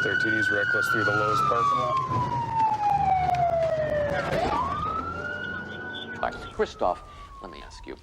their titties reckless through the Lowe's parking lot. Christoph, let me ask you,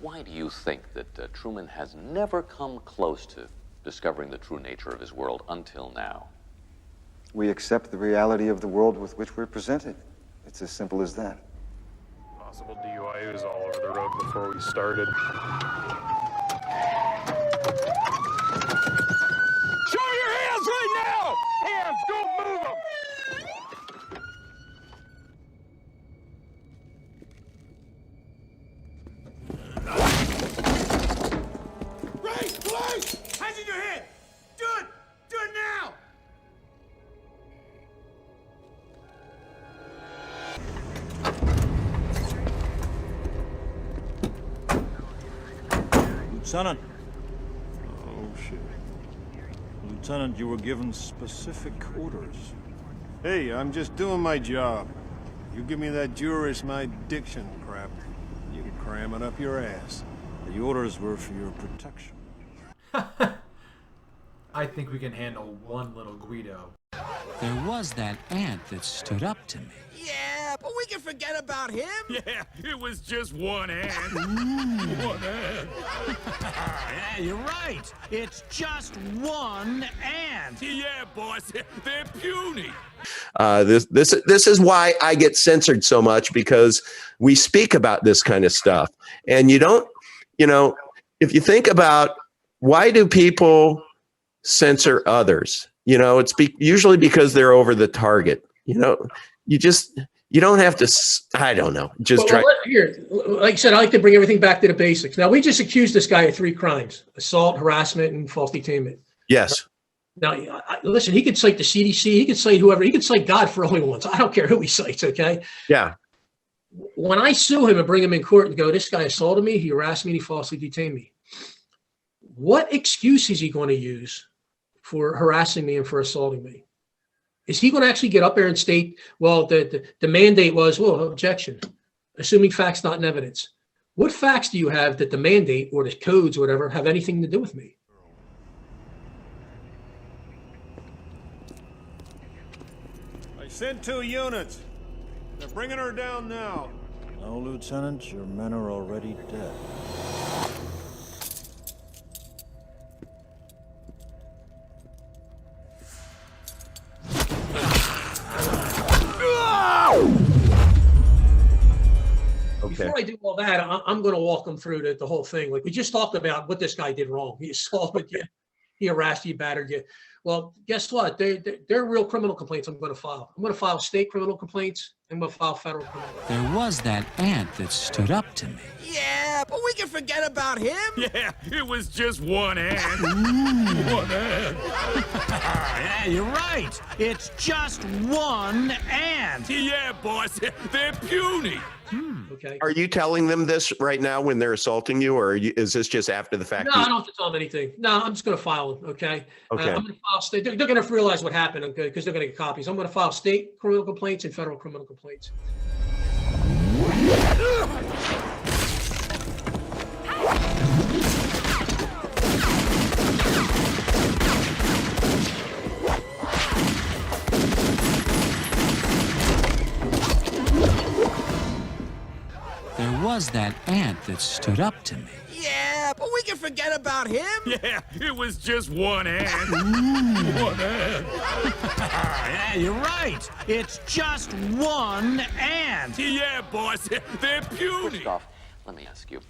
why do you think that Truman has never come close to discovering the true nature of his world until now? We accept the reality of the world with which we're presented. It's as simple as that. Possible DUI was all over the road before we started. Show your hands right now! Hands, don't move them! Raise, police! Hands in your head! Do it! Do it now! Lieutenant. Oh, shit. Lieutenant, you were given specific orders. Hey, I'm just doing my job. You give me that jurist my diction crap, you can cram it up your ass. The orders were for your protection. I think we can handle one little Guido. There was that ant that stood up to me. Yeah, but we can forget about him. Yeah, it was just one ant. One ant. Yeah, you're right. It's just one ant. Yeah, boss, they're puny. This is why I get censored so much, because we speak about this kind of stuff. And you don't, if you think about why do people censor others, it's usually because they're over the target. You don't have to, I don't know, just try. Here, like I said, I like to bring everything back to the basics. Now, we just accused this guy of 3 crimes: assault, harassment, and false detainment. Yes. Now, listen, he could cite the CDC, he could cite whoever, he could cite God for all he wants. I don't care who he cites, okay? Yeah. When I sue him and bring him in court and go, this guy assaulted me, he harassed me, and he falsely detained me, what excuse is he going to use for harassing me and for assaulting me? Is he going to actually get up there and state, well, the mandate was, well, objection, assuming facts, not in evidence? What facts do you have that the mandate or the codes or whatever have anything to do with me? I sent 2 units. They're bringing her down now. No, Lieutenant, your men are already dead. Before I do all that, I'm going to walk them through the whole thing. Like we just talked about what this guy did wrong. He assaulted you, he harassed you, battered you. Well, guess what? They're real criminal complaints I'm going to file. I'm going to file state criminal complaints. I'm going to file federal criminal complaints. There was that ant that stood up to me. Yeah, but we can forget about him. Yeah, it was just one ant. One ant. Yeah, you're right. It's just one ant. Yeah, boss, they're puny. Okay. Are you telling them this right now when they're assaulting you, or is this just after the fact? No, I don't have to tell them anything. No, I'm just going to file them. Okay. Okay. I'm going to file state. They're going to realize what happened, okay, because they're going to get copies. I'm going to file state criminal complaints and federal criminal complaints. There was that ant that stood up to me. Yeah, but we can forget about him. Yeah, it was just one ant. One ant. Yeah, you're right. It's just one ant. Yeah, boss, they're puny. Christoph, let me ask you,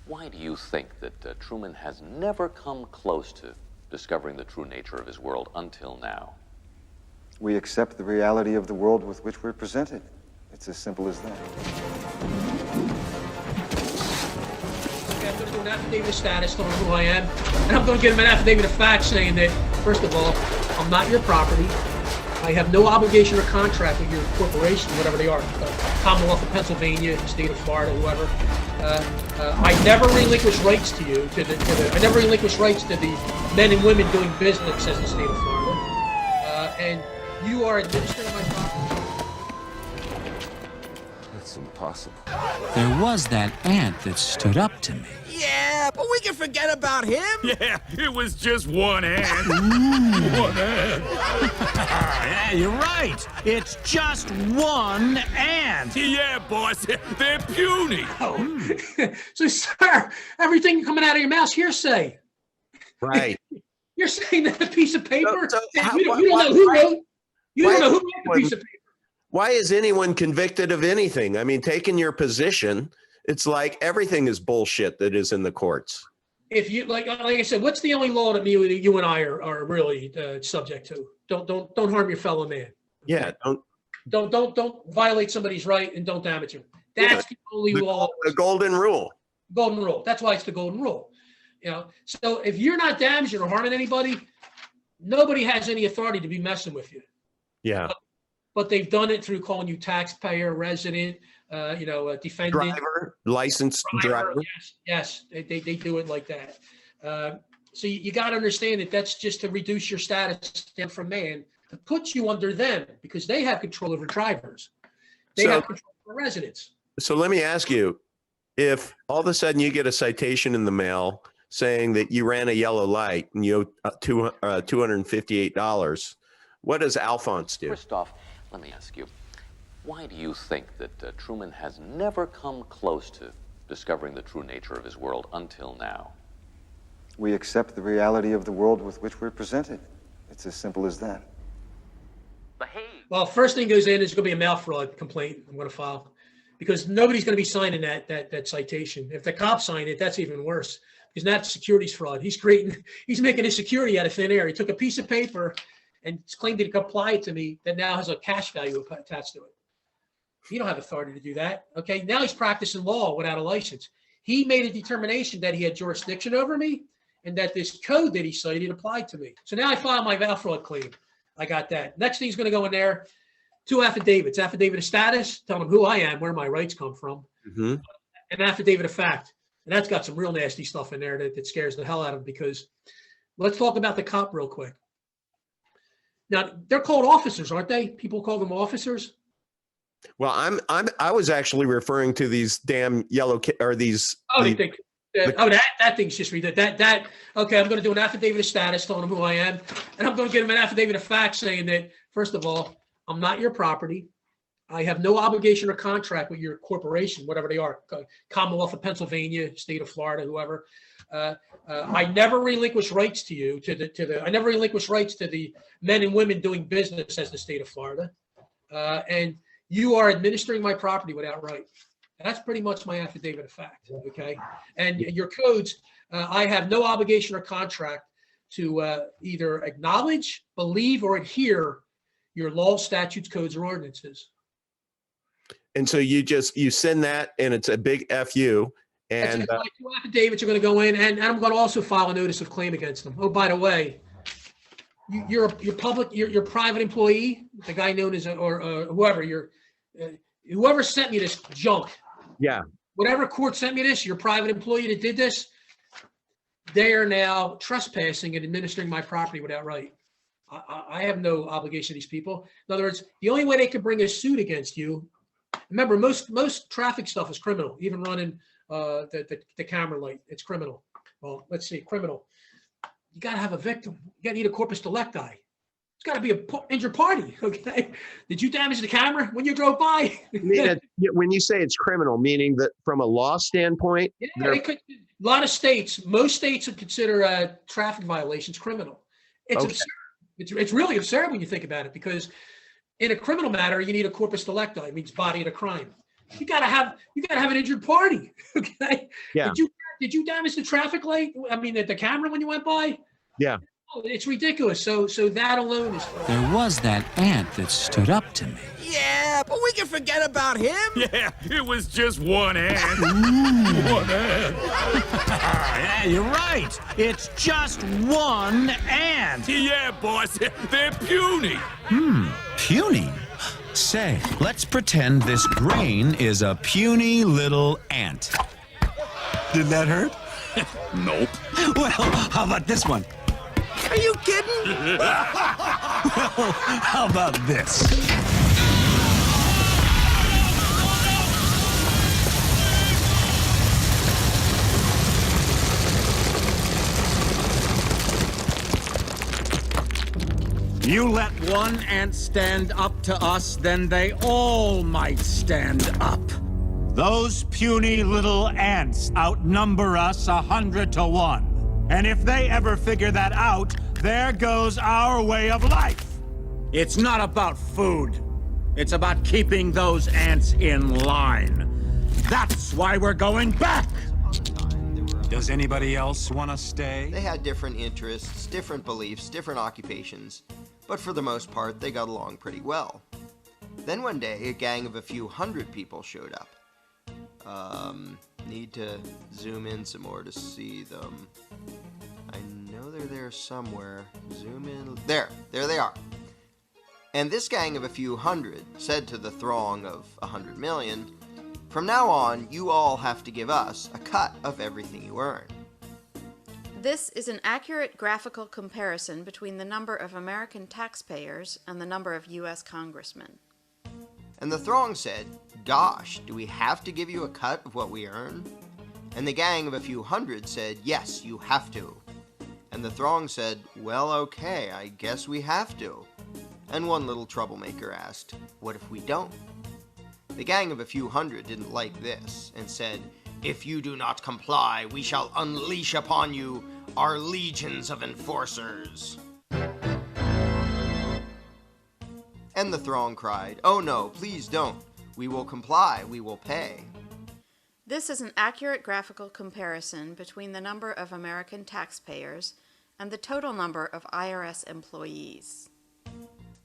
why do you think that Truman has never come close to discovering the true nature of his world until now? We accept the reality of the world with which we're presented. It's as simple as that. Okay, I'm going to do an affidavit of status, telling them who I am, and I'm going to give them an affidavit of fact saying that, first of all, I'm not your property. I have no obligation or contract with your corporation, whatever they are, Commonwealth of Pennsylvania, State of Florida, whoever. I never relinquish rights to you. I never relinquish rights to the men and women doing business as the State of Florida. And you are administering my property. It's impossible. There was that ant that stood up to me. Yeah, but we can forget about him. Yeah, it was just one ant. One ant. Yeah, you're right. It's just one ant. Yeah, boss, they're puny. So, sir, everything coming out of your mouth's hearsay. Right. You're saying that a piece of paper? You don't why- know who wrote. You why don't know who is wrote the anyone- piece of paper. Why is anyone convicted of anything? I mean, taking your position, it's like everything is bullshit that is in the courts. If you like I said, what's the only law that you and I are really subject to? Don't harm your fellow man. Yeah, Don't violate somebody's right and don't damage him. That's the only law. the golden rule. Golden rule. That's why it's the golden rule. You know. So if you're not damaging or harming anybody, nobody has any authority to be messing with you. Yeah. But they've done it through calling you taxpayer, resident, defendant, Driver, licensed driver. Yes, they do it like that. So you got to understand that that's just to reduce your status down from man, to put you under them because they have control over drivers. They have control over residents. So let me ask you, if all of a sudden you get a citation in the mail saying that you ran a yellow light and you owe $258, what does Alphonse do? First off, let me ask you, why do you think that Truman has never come close to discovering the true nature of his world until now? We accept the reality of the world with which we're presented. It's as simple as that. Well, first thing goes in is going to be a mail fraud complaint I'm going to file because nobody's going to be signing that citation. If the cops sign it, that's even worse because that's securities fraud. He's making his security out of thin air. He took a piece of paper and claimed to apply it to me that now has a cash value attached to it. You don't have authority to do that. Okay, now he's practicing law without a license. He made a determination that he had jurisdiction over me and that this code that he cited applied to me. So now I file my mail fraud claim. I got that. Next thing's going to go in there, 2 affidavits. Affidavit of status, telling them who I am, where my rights come from. Mm-hmm. An affidavit of fact. And that's got some real nasty stuff in there that scares the hell out of them because let's talk about the cop real quick. Now, they're called officers, aren't they? People call them officers. Well, I was actually referring to these damn yellow or these. Oh, they think. That thing's just ridiculous. Okay, I'm going to do an affidavit of status telling them who I am, and I'm going to give them an affidavit of fact saying that first of all, I'm not your property. I have no obligation or contract with your corporation, whatever they are, Commonwealth of Pennsylvania, State of Florida, whoever. I never relinquish rights to you. I never relinquish rights to the men and women doing business as the State of Florida, and you are administering my property without right. That's pretty much my affidavit of fact. Okay, and your codes. I have no obligation or contract to either acknowledge, believe, or adhere your laws, statutes, codes, or ordinances. And so you send that, and it's a big FU. And my 2 affidavits are going to go in, and I'm going to also file a notice of claim against them. Oh, by the way, you're private employee, the guy known as or whoever whoever sent me this junk. Yeah. Whatever court sent me this, your private employee that did this, they are now trespassing and administering my property without right. I have no obligation to these people. In other words, the only way they could bring a suit against you. Remember, most traffic stuff is criminal. Even running the camera light, it's criminal. Well, let's see, criminal. You got to have a victim. You got to need a corpus delicti. It's got to be an injured party. Okay. Did you damage the camera when you drove by? When you say it's criminal, meaning that from a law standpoint, yeah, a lot of states, most states would consider traffic violations criminal. It's absurd. It's really absurd when you think about it, because in a criminal matter, you need a corpus delicti. It means body of the crime. You gotta have an injured party. Okay. Yeah. Did you damage the traffic light? I mean, the camera when you went by? Yeah. Oh, it's ridiculous. So that alone is. There was that ant that stood up to me. Yeah, but we can forget about him. Yeah, it was just one ant. One ant. Yeah, you're right. It's just one ant. Yeah, boss, they're puny. Puny? Say, let's pretend this grain is a puny little ant. Did that hurt? Nope. Well, how about this one? Are you kidding? Well, how about this? You let one ant stand up to us, then they all might stand up. Those puny little ants outnumber us 100 to 1. And if they ever figure that out, there goes our way of life. It's not about food. It's about keeping those ants in line. That's why we're going back. Does anybody else want to stay? They had different interests, different beliefs, different occupations, but for the most part, they got along pretty well. Then one day, a gang of a few hundred people showed up. Need to zoom in some more to see them. I know they're there somewhere. Zoom in. There they are. And this gang of a few hundred said to the throng of 100 million, "From now on, you all have to give us a cut of everything you earn." This is an accurate graphical comparison between the number of American taxpayers and the number of U.S. congressmen. And the throng said, "Gosh, do we have to give you a cut of what we earn?" And the gang of a few hundred said, "Yes, you have to." And the throng said, "Well, okay, I guess we have to." And one little troublemaker asked, "What if we don't?" The gang of a few hundred didn't like this and said, "If you do not comply, we shall unleash upon you our legions of enforcers." And the throng cried, "Oh no, please don't. We will comply, we will pay." This is an accurate graphical comparison between the number of American taxpayers and the total number of IRS employees.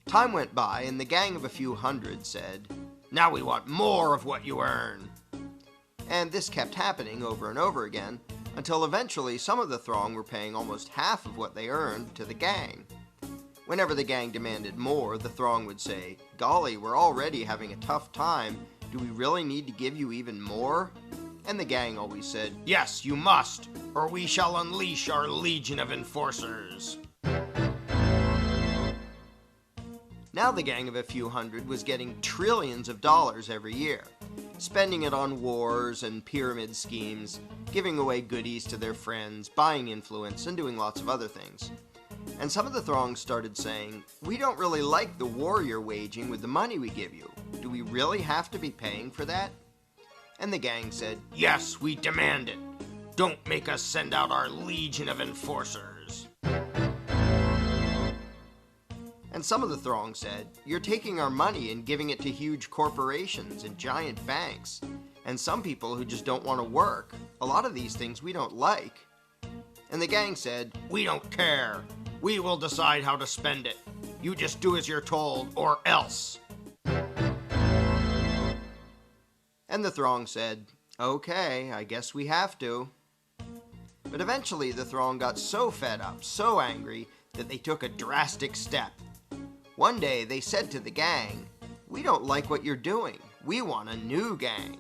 Time went by and the gang of a few hundred said, "Now we want more of what you earn." And this kept happening over and over again until eventually some of the throng were paying almost half of what they earned to the gang. Whenever the gang demanded more, the throng would say, "Golly, we're already having a tough time. Do we really need to give you even more?" And the gang always said, "Yes, you must, or we shall unleash our legion of enforcers." Now the gang of a few hundred was getting trillions of dollars every year, spending it on wars and pyramid schemes, giving away goodies to their friends, buying influence, and doing lots of other things. And some of the throng started saying, "We don't really like the war you're waging with the money we give you. Do we really have to be paying for that?" And the gang said, "Yes, we demand it. Don't make us send out our legion of enforcers." And some of the throng said, "You're taking our money and giving it to huge corporations and giant banks, and some people who just don't want to work. A lot of these things we don't like." And the gang said, "We don't care. We will decide how to spend it. You just do as you're told, or else." And the throng said, "Okay, I guess we have to." But eventually the throng got so fed up, so angry, that they took a drastic step. One day they said to the gang, "We don't like what you're doing. We want a new gang."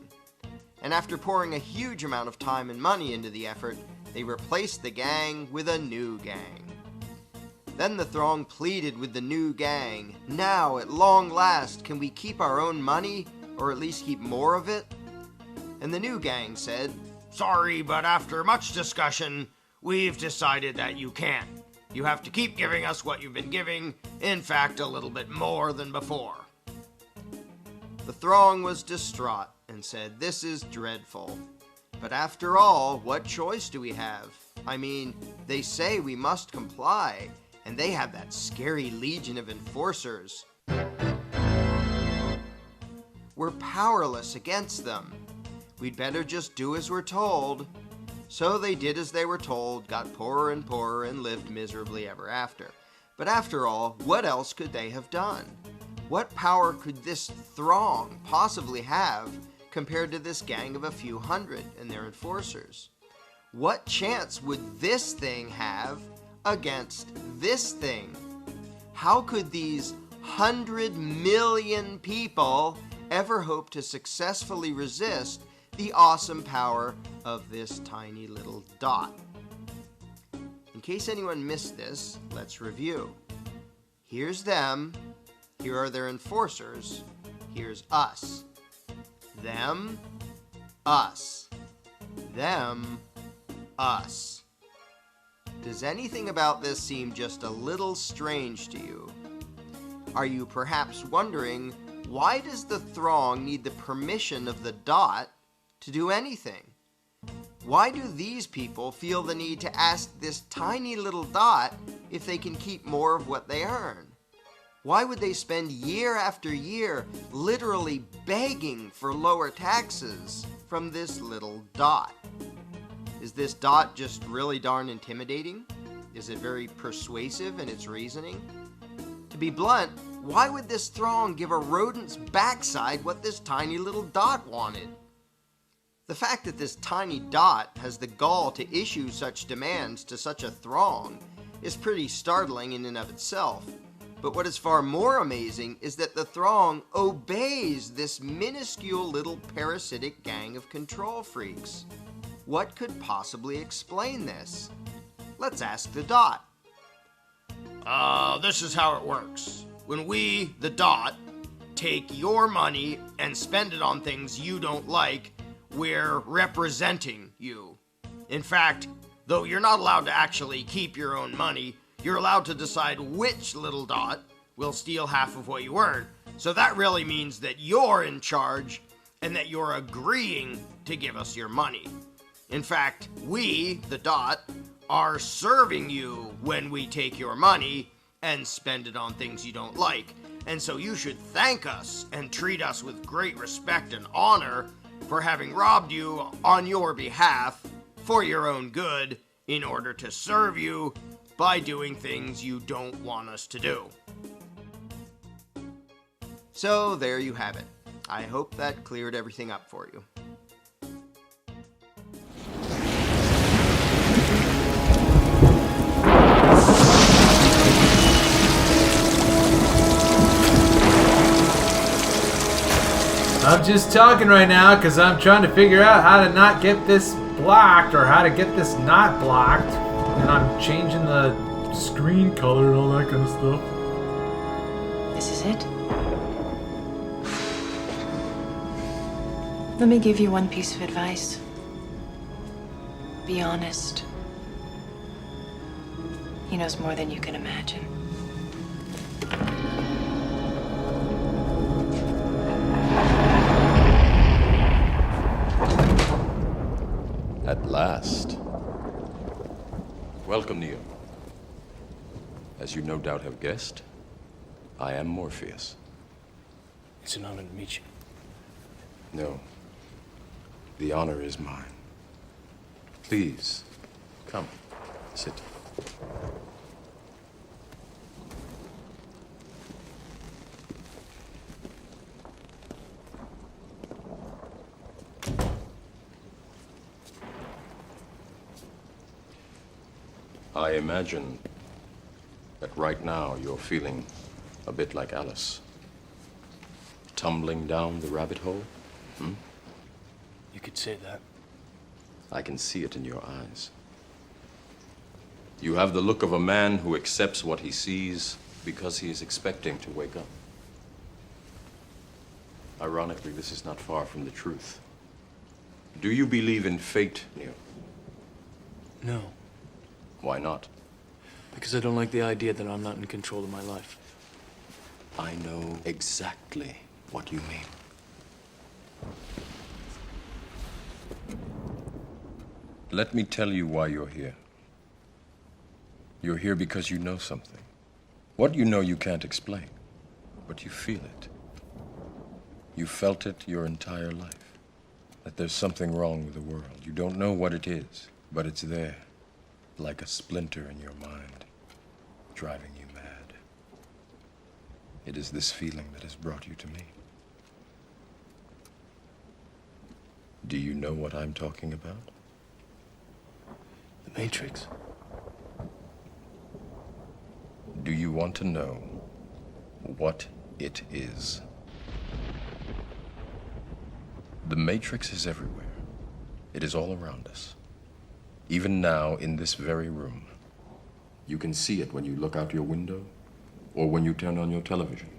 And after pouring a huge amount of time and money into the effort, they replaced the gang with a new gang. Then the throng pleaded with the new gang, "Now, at long last, can we keep our own money, or at least keep more of it?" And the new gang said, "Sorry, but after much discussion, we've decided that you can't. You have to keep giving us what you've been giving, in fact, a little bit more than before." The throng was distraught and said, "This is dreadful. But after all, what choice do we have? I mean, they say we must comply, and they have that scary legion of enforcers. We're powerless against them. We'd better just do as we're told." So they did as they were told, got poorer and poorer, and lived miserably ever after. But after all, what else could they have done? What power could this throng possibly have compared to this gang of a few hundred and their enforcers? What chance would this thing have against this thing? How could these 100 million people ever hope to successfully resist the awesome power of this tiny little dot? In case anyone missed this, let's review. Here's them. Here are their enforcers. Here's us. Them, us. Them, us. Does anything about this seem just a little strange to you? Are you perhaps wondering, why does the throng need the permission of the dot to do anything? Why do these people feel the need to ask this tiny little dot if they can keep more of what they earn? Why would they spend year after year literally begging for lower taxes from this little dot? Is this dot just really darn intimidating? Is it very persuasive in its reasoning? To be blunt, why would this throng give a rodent's backside what this tiny little dot wanted? The fact that this tiny dot has the gall to issue such demands to such a throng is pretty startling in and of itself. But what is far more amazing is that the throng obeys this minuscule little parasitic gang of control freaks. What could possibly explain this? Let's ask the dot. This is how it works. When we, the dot, take your money and spend it on things you don't like, we're representing you. In fact, though you're not allowed to actually keep your own money, you're allowed to decide which little dot will steal half of what you earn. So that really means that you're in charge and that you're agreeing to give us your money. In fact, we, the dot, are serving you when we take your money and spend it on things you don't like. And so you should thank us and treat us with great respect and honor for having robbed you on your behalf for your own good in order to serve you by doing things you don't want us to do. So there you have it. I hope that cleared everything up for you. I'm just talking right now because I'm trying to figure out how to not get this blocked or how to get this not blocked. And I'm changing the screen color and all that kind of stuff. This is it? Let me give you one piece of advice. Be honest. He knows more than you can imagine. At last. Welcome, Neo. As you no doubt have guessed, I am Morpheus. It's an honor to meet you. No. The honor is mine. Please, come, sit. I imagine that right now you're feeling a bit like Alice. Tumbling down the rabbit hole? You could say that. I can see it in your eyes. You have the look of a man who accepts what he sees because he is expecting to wake up. Ironically, this is not far from the truth. Do you believe in fate, Neo? No. Why not? Because I don't like the idea that I'm not in control of my life. I know exactly what you mean. Let me tell you why you're here. You're here because you know something. What you know you can't explain, but you feel it. You felt it your entire life, that there's something wrong with the world. You don't know what it is, but it's there, like a splinter in your mind, driving you mad. It is this feeling that has brought you to me. Do you know what I'm talking about? The Matrix. Do you want to know what it is? The Matrix is everywhere. It is all around us. Even now, in this very room. You can see it when you look out your window or when you turn on your television.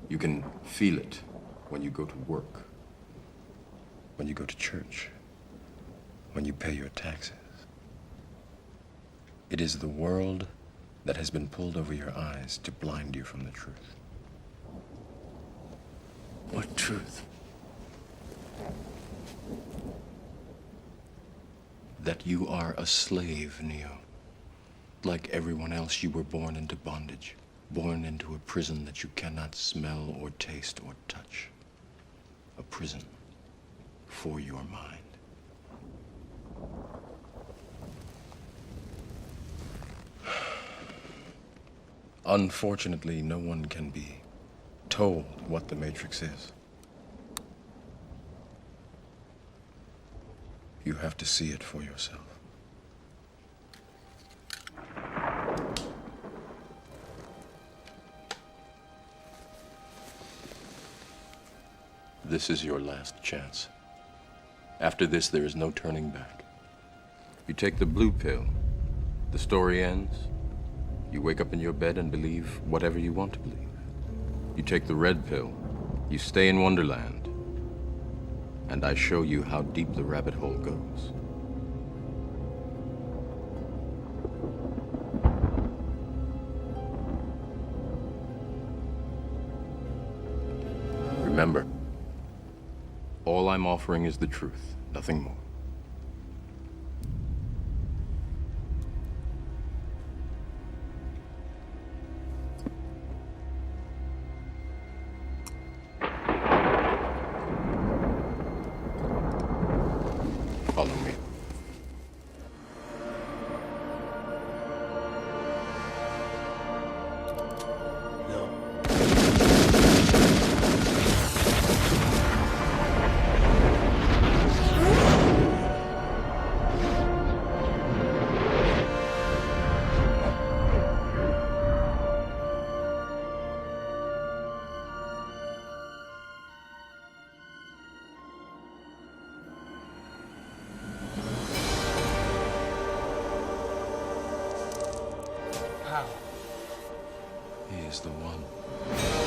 You can feel it when you go to work, when you go to church, when you pay your taxes. It is the world that has been pulled over your eyes to blind you from the truth. What truth? That you are a slave, Neo. Like everyone else, you were born into bondage, born into a prison that you cannot smell or taste or touch. A prison for your mind. Unfortunately, no one can be told what the Matrix is. You have to see it for yourself. This is your last chance. After this, there is no turning back. You take the blue pill, the story ends. You wake up in your bed and believe whatever you want to believe. You take the red pill, you stay in Wonderland, and I show you how deep the rabbit hole goes. Remember, all I'm offering is the truth, nothing more. Follow me. He is the one.